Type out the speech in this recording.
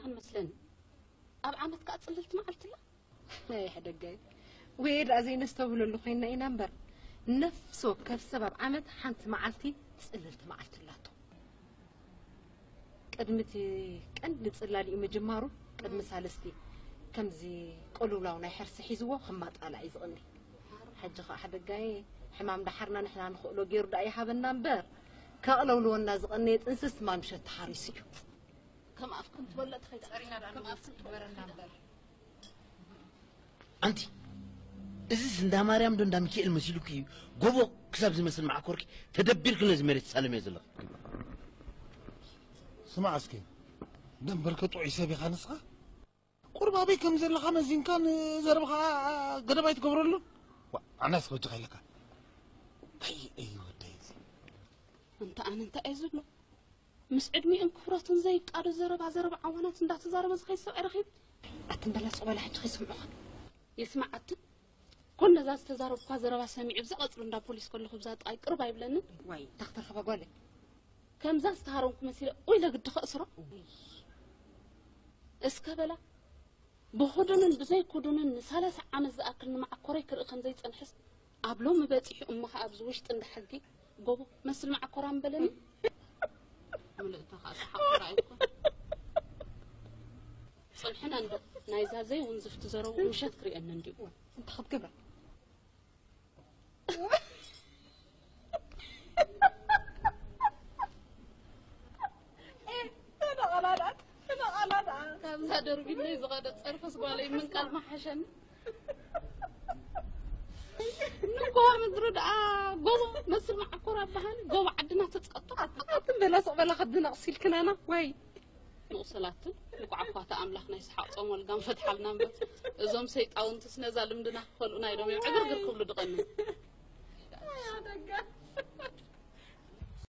عن مثلا أب عمت كأتصلت معلت لا لا حدا جاي وير أزين استوبل له خينا إيه نمبر نفسه كيف سبب عمت حنت معلتي تصلت معلت لاتو قدمتي كند تصلالي مجمارو قدم سالستي كمزي قولوا لا ونحرس حيزوه خمات على عيزغني حج حدا جاي حمام دحرنا نحنا نخلو غير داي حبنا نبر كقلوا له الناس غنيت انسس ما مشت حارسيو كم أفكنت ولا تخيل كم أفكنت ورنا نبر أنت إذا سندا مريم دون دامكي المسيلوكي جوبو كسب زي مثل مع كورك تدبيرك لازم مريت سالم يزلق سمع اسكي دم بركتو عيسى خانسخه قربا بي كم زل خمسين كان زربخا قدباي تكبر له انا سكوت خيلك ايوه دايزي انت ايزلو مس عدمي ان كفراتن زي قاد زرب عوانات اندات زرب مسخي سو ارخيب اتندلا صبل حج خيسمعو يسمع اتن كنا ذا استزارب كا زربا سميع بزا قصر اندا بوليس كله خبزا طاي قرب ايبلن واي تختر خبا قولي كم ذا استهارونك مسيله ويلا قد خسره اسكبلا بخدنن بزي كودنن 3 عام زاكل مع كوري كرخن زي صنحس ابلو مبطيح امها ابز وشط اند حقي غوبو مسل مع كوران بلني ملئتا خاص حق رايكم صلحنا ند نايزا زي ونزفت زرو مشات كريان نديو انت خد كبر كم دربي لي زغدت صرفس قالي من قال ما حشن نقوم ندرد قوم مسل مع كورا بهان قوم عدنا تتقطع بلا صبلا خدنا اصيل كنانا واي نوصلاتن لقوا عفات املاخنا يسحقهم والقام فتح لنا ازوم سيطاون تسنزا لمدنا خلونا يدوم عغرغر كبل دقن